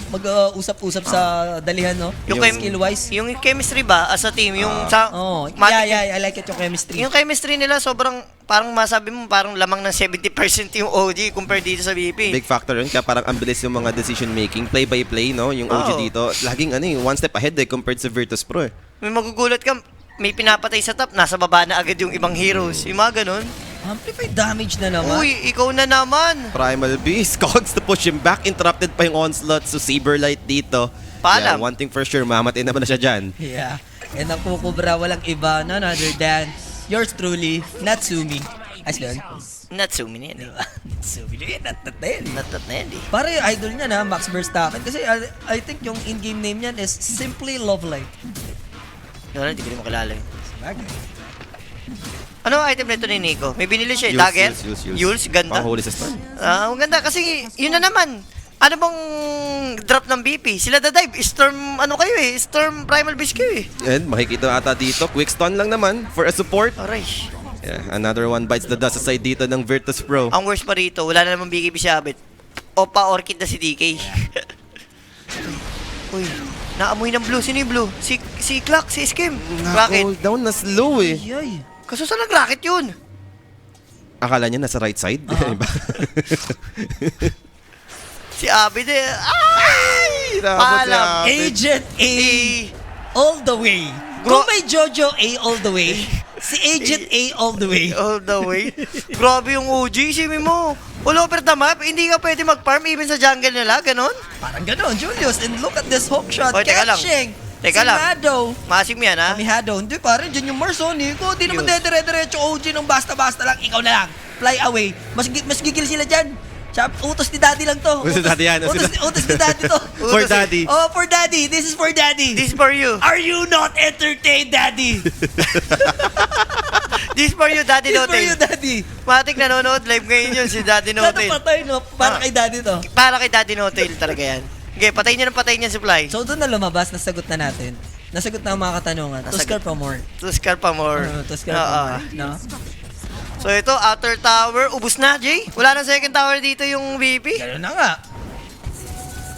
mag-usap-usap sa dalihan, no? Yung skill-wise. Yung chemistry ba as a team, yung sa Oh, matic- yeah, I like it yung chemistry. Yung chemistry nila sobrang parang masabi mo parang lamang ng 70% yung OG compared dito sa BP. Big factor yun. Kaya parang ang bilis yung mga decision making. Play by play, no? Yung OG Oo. dito. Laging one step ahead eh compared sa Virtus Pro eh. May magugulat ka, may pinapatay sa top, nasa baba na agad yung ibang heroes. Yung mga ganun. Amplify damage na naman. Uy, ikaw na naman. Primal Beast, Cogs to push him back. Interrupted pa yung onslaught. So Saberlight dito. Paalam. Yeah, one thing for sure, mamatay naman na siya dyan. Yeah. And ang kukubra, walang iba, none other than yours truly, Natsumi. Ayos ba yun? Natsumi na yan. Natsumi na yun. Not that na yan. Not that na yan, eh. Para yung idol niya na, Max Verstappen. Kasi I think yung in-game name niyan is Simply Love Life. Hindi ko rin makilala yun. Sabagay. Ano ang item nito ni Nico? May binili siya, Yules, dagger? Yules. Yules, ganda. Panghuli sa storm. Ang ganda kasi yun na naman. Ano bang drop ng BP? Sila dive, Storm ano kayo eh, Storm Primal Beast kayo eh. And makikita ata dito, quick stun lang naman for a support. Aray. Yeah, another one bites the dust aside dito ng Virtus Pro. Ang worst pa rito, wala na namang BKB si Abit. Opa Orchid na si DK. Uy, naamoy ng blue. Sino yung blue? Si Clark, si Skim. Rocket. Hold down na slow eh. Yay. Kaso saan nag-rocket yun? Akala niya nasa right side. Diba? Si Abit eh. Ay! Paalam. Agent A all the way. Bro- Kung may Jojo A all the way, si Agent A all the way. All the way. Grabe yung OG. Isipin mo. All over the map, hindi ka pwede mag-farm even sa jungle nila. Ganon. Parang ganon, Julius. And look at this hook shot. Oy, teka lang. Catching. Teka si lang. Mado. Masim yan, ha? Kamihado. Hindi parang dyan yung Mars, oh, Nico. Di naman Yun. dedire-diretso OG nung basta-basta lang. Ikaw na lang. Fly away. Mas gigil sila dyan. Tsaka, utos ni Daddy lang to. Utos ni Daddy yan. Utos ni Daddy to. For daddy. Oh, for Daddy. This is for Daddy. This is for you. Are you not entertained, Daddy? This is for you, Daddy This is for you, Notel. Daddy. Matik nanonood live ngayon yun, si Daddy Sana Notel. patay, no? Para kay Daddy to. Para kay Daddy Notel talaga yan. Okay, patayin niya ng patayin niya si Fly. So, doon na lumabas, nasagot na natin. Nasagot na ang mga katanungan. Tuskar pa more. Tuskar pa more. Tuskar Oo. pa more. No? So ito, outer tower, ubus na, Jay. Wala nang second tower dito yung VP. Ganun na nga.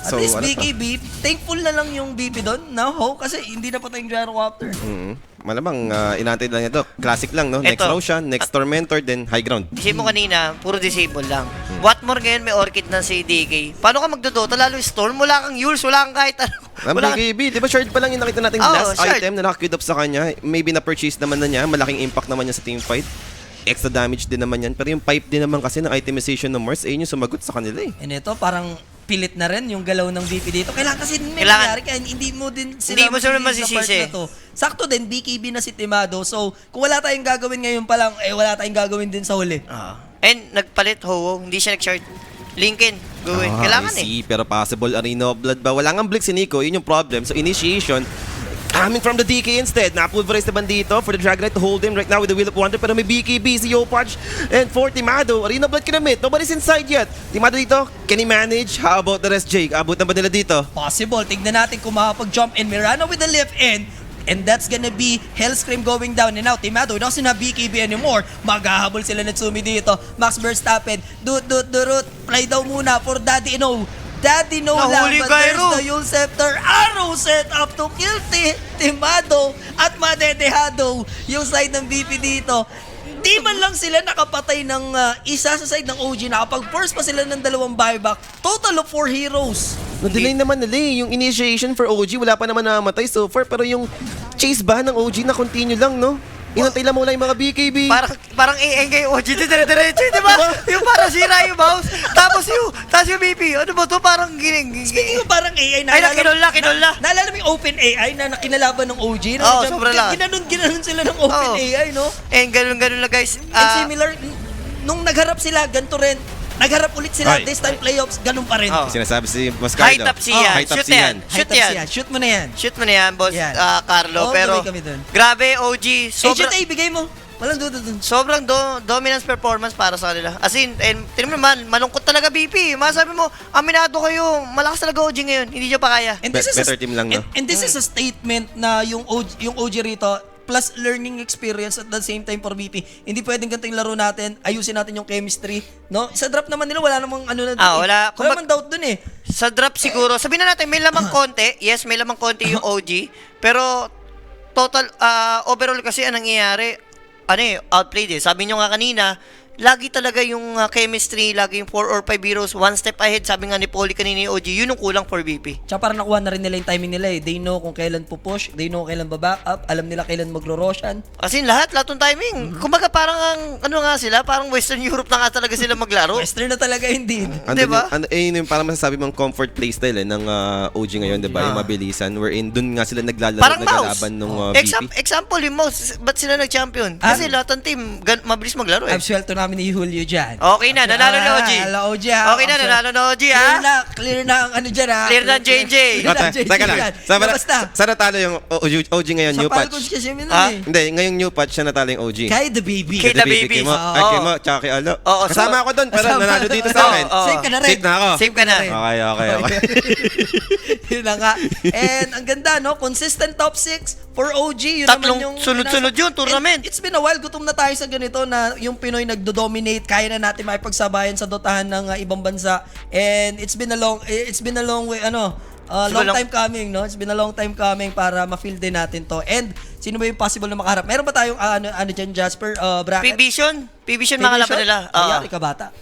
At So, least ano BKB, thankful na lang yung BP doon. No, ho, kasi hindi na patay yung Gyrocopter. Malamang inantay lang ito. Classic lang, no? Next Ito. Roshan, next Tormentor, then High Ground. Isip mo kanina, puro disable lang. What more ngayon may Orchid na si DK? Paano ka magdodota? Lalo yung Storm, wala kang Yules, wala kang kahit ano. Ang Wala kang... BKB, di ba shard pa lang yung nakita nating Oo, last shard. item na naka-queued up sa kanya? Maybe na-purchase naman na niya, malaking impact naman niya sa teamfight. Extra damage din naman yan. Pero yung pipe din naman kasi ng itemization ng Mars, ayun yung sumagot sa kanila eh. And ito, parang pilit na rin yung galaw ng BP dito. Kailangan kasi may Kailangan- nangyari kaya hindi mo din Hindi mo sila masisisi sa part masisisi. na to. Sakto din, BKB na si Timado. So, kung wala tayong gagawin ngayon pa lang, wala tayong gagawin din sa huli. And nagpalit Ho-Oh, hindi siya nag-shard. Lincoln, gawin. Kailangan I see, pero possible Arena of Blood ba? Wala nga Blitz si Nico, yun yung problem. So initiation, coming from the DK instead. Na-pulverize na bandito for the Drag Knight to hold him right now with the Wheel of Wonder. Pero may BKB, si Yopaj, and for Timado. Arena of Blood kinamit. Nobody's inside yet. Timado dito, can he manage? How about the rest, Jake? Abot na ba nila dito? Possible. Tignan natin kung makapag-jump in. Mirano with the left end. And that's gonna be Hellscream going down. And now, Timado doesn't have BKB anymore. Maghahabol sila Natsumi dito. Max Verstappen. Durut. Play daw muna for Daddy No. Daddy No lang. Nahuli But Gyro. there's the Yule Scepter. Arrow set up to kill Timado. At madedehado yung side ng BP dito. Di man lang sila nakapatay ng isa sa side ng OG. Nakapag-force pa sila ng dalawang buyback. Total of 4 heroes. Na-delay naman nila eh. Yung initiation for OG, wala pa naman namatay so far. Pero yung chase ba ng OG na continue lang, no? Inantay lang muna yung mga BKB. Parang AN kay OG, dire-diretso, di ba? Yung parang sira yung mouse, tapos yung BP, ano ba to? Parang Speaking of parang AI, Ay, kinula. Naalala mo yung Open AI na kinalaban ng OG? Oo, sobra lang. Ginanon sila ng Open Oo. AI, no? And ganun lang guys. And similar, nung nagharap sila, ganito rin. Nagharap ulit sila, Ay. this time playoffs, ganun pa rin. Oo. Sinasabi si Boss High Carlo. top siya. High top Shoot siya. yan. High Shoot top yan. siya. Shoot mo na yan. Shoot mo na yan, boss Yan. Carlo. All the Pero, way kami dun. grabe, OG. Agent A, bigay mo. Walang duda dun. Sobrang dominance performance para sa kanila. As in, and tingnan mo naman, malungkot talaga BP. Masabi mo, aminado kayo, malakas talaga OG ngayon. Hindi nyo pa kaya. And this is Better team lang, no? And this is a statement na yung OG rito, plus learning experience at the same time for BP. Hindi pwedeng ganito yung laro natin, ayusin natin yung chemistry, no? Sa draft naman nila, wala namang ano na dun eh. Wala. Wala namang doubt dun eh. Sa drop siguro, sabihin na natin, may lamang konti. Yes, may lamang konti yung OG. Pero, total, overall kasi ang nangyayari, outplayed eh. Sabi nyo nga kanina, lagi talaga yung chemistry, lagi yung 4 or 5 heroes, one step ahead. Sabi nga ni Paulie kanina yung OG, yun yung kulang for BP. Tsaka parang nakuha na rin nila yung timing nila eh. They know kung kailan pupush, they know kailan baback up, alam nila kailan magro-roshan. As in, lahat ng timing. Kumbaga parang sila, parang Western Europe na nga talaga sila maglaro. Western na talaga indeed. Diba? Yun yung parang masasabi mong comfort playstyle ng OG ngayon, diba? Yung mabilisan, wherein dun nga sila Parang mouse. naglalaban ng BP. Example, yung mouse, ba't sila nag-champion? Kasi lahat ng team, mabilis maglaro eh. I've swelto na namin ni Julio dyan. Okay na, nanalo na OG. Hello, OG ha. Okay na, nanalo na OG Clear ha. na, clear na ang ano dyan ha. Clear na ang JJ. Clear na ang JJ Teka lang. dyan. Basta. Saan natalo yung OG ngayon, Sa new Falcons patch? kasi yun Ah? eh. Hindi, ngayong new patch siya natalo yung OG. Kay The Baby. Kay The Baby. Kay mo, Oo. ay, kay mo, tsaka kay Alo. Oo, Kasama ako doon, pero Kasama. nanalo dito sa Oo, akin. oo. Save ka na rin. Save na ako. Save ka na. Okay. Yun na nga. And ang ganda, no? Consistent top 6 for OG. Yun Tatlong naman yung sunod-sunod yun, tournament. And it's been a while. Gutom na tayo sa ganito na yung Pinoy nagdo-dominate. Kaya na natin makipagsabayan sa dotahan ng ibang bansa. And it's been a long way, long time coming, no? It's been a long time coming para ma-feel din natin to. And sino ba yung possible na makaharap? Meron ba tayong ano dyan, Jasper? Bracket? P-Vision makalaban nila. Ayari ka bata.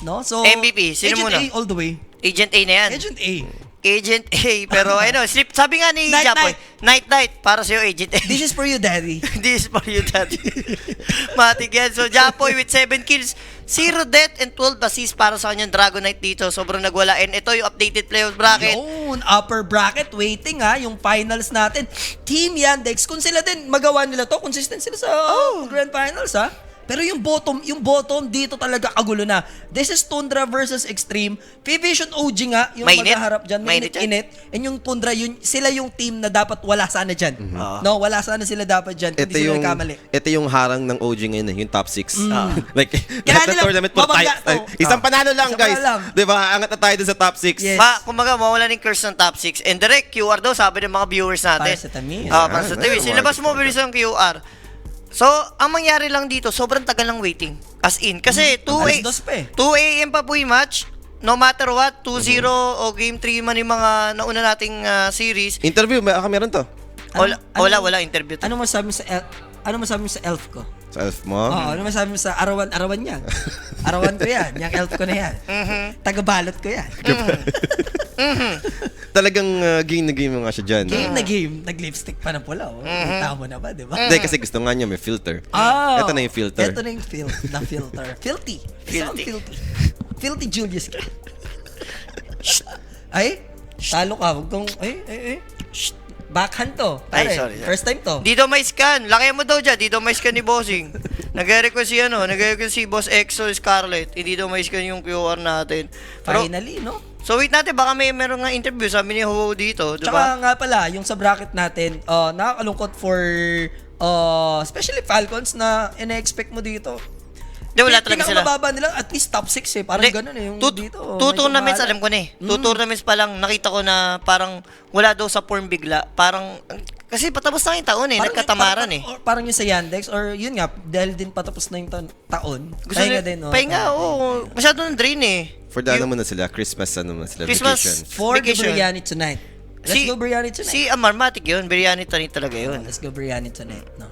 No? So, MVP, sino Agent muna? A all the way. Agent A na yan. Agent A. Agent A. Pero sabi nga ni Night, Japoy, night. Para sa'yo, Agent A. This is for you, daddy. This is for you, daddy. Matik yan. So, Japoy with 7 kills, 0 death, and 12 assists para sa kanyang Dragon Knight dito. Sobrang nagwala. And ito yung updated playoff bracket. Yun, upper bracket, waiting ha, yung finals natin. Team Yandex, kung sila din magawa nila to, consistent sila sa grand finals ha. Pero yung bottom dito talaga kagulo na. This is Tundra versus Extreme. P-Vision OG nga yung Mainit. maghaharap dyan. Mainit yan. Init. And yung Tundra, sila yung team na dapat wala sana dyan. No, wala sana sila dapat dyan. Hindi sila nagkamali. Ito yung harang ng OG ngayon, yung top 6. Like, Kaya lahat ng nila tournament for mabangga type. to. Isang panalo lang, Isang guys. panalo lang. Diba? Angat na tayo dun sa top 6. Yes. Kumbaga, mawala ng curse ng top 6. And direct QR daw, sabi ng mga viewers natin. Para sa tamis. Para sa tamis. Silabas mo, bilis ang QR. So, ang mangyari lang dito, sobrang tagal ng waiting. As in, kasi 2 Alas 2 pa eh. a.m. pa po yung match. No matter what, 2-0 o game 3 man yung mga nauna nating series. Interview, meron to. Wala interview to. Ano masabi mo sa elf ko? Sa elf mo. Oo, ano masabi mo sa arawan yan? Arawan ko yan. Yung elf ko na yan. Tagabalot ko yan. Talagang game na game mo nga siya dyan. Game na game. Nag-lipstick pa na pula. Oh. Kita mo na ba, di ba? Hindi, kasi gusto nga niya may filter. Oh, Ito na yung filter. Ito na yung filter. Filthy. Sound filthy. Filthy Julius ka. Ay, talo ka. Huwag kong, Shh. Backhand to. Pare, Sorry. first time to. Di daw may scan. Laki mo daw dyan. Di daw may scan ni Bossing. Nag-request si Boss Exo Scarlett. Hindi daw may scan yung QR natin. Pero, Finally, no? so wait natin, baka meron nga interview. Sabi ni Ho dito, di Tsaka ba? nga pala, yung sa bracket natin, nakakalungkot for especially Falcons na ina-expect mo dito. Di, wala talaga sila. Pinakamababa nila, at least top 6 eh. Parang Hindi, ganun eh. Yung two dito. tournaments, medyo alam ko na eh. 2 tournaments pa lang, nakita ko na parang wala daw sa form bigla. Parang, kasi patapos na yung taon eh, nagkatamaran eh. Parang yung sa Yandex, or yun nga, dahil din patapos na yung taon. Gusto Pahinga nila, din, no? pahinga, oo. Masyado ng drain eh. For the ano muna sila, Christmas sila, Christmas. vacation. For the Vacation. biryani tonight. Let's go biryani tonight. Si Amarmatic yun, biryani tonight talaga yun. Let's go biryani tonight, no?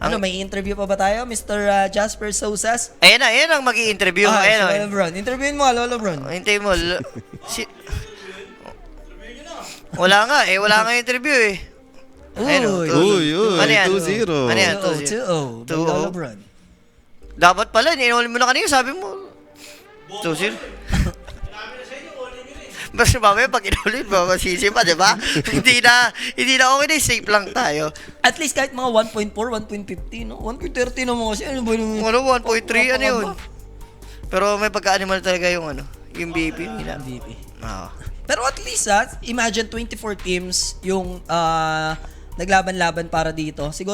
Ano, may interview pa ba tayo, Mr. Jasper Sousas? Ayan ang mag-i-interview. Si Ayan Lolo Bron. Interviewin mo, Lolo Bron. Hintay mo. Wala nga interview eh. Ayan, Uy. Uy, Ano yan? 2-0. Ano yan? 2-0. 2-0. Lolo Bron. Dapat pala, inulit mo na kanina, sabi mo. 2-0. Basta mamaya pag inulit mo, masisi pa, di ba? hindi na okay na, safe lang tayo. At least kahit mga 1.4, 1.50, no? 1.30 naman kasi. Ano ba yung... 1.3, ano yun? Pero may pagka-animal talaga yung BP nila. MVP. Ah. Pero at least, imagine 24 teams yung naglaban-laban para dito. Siguro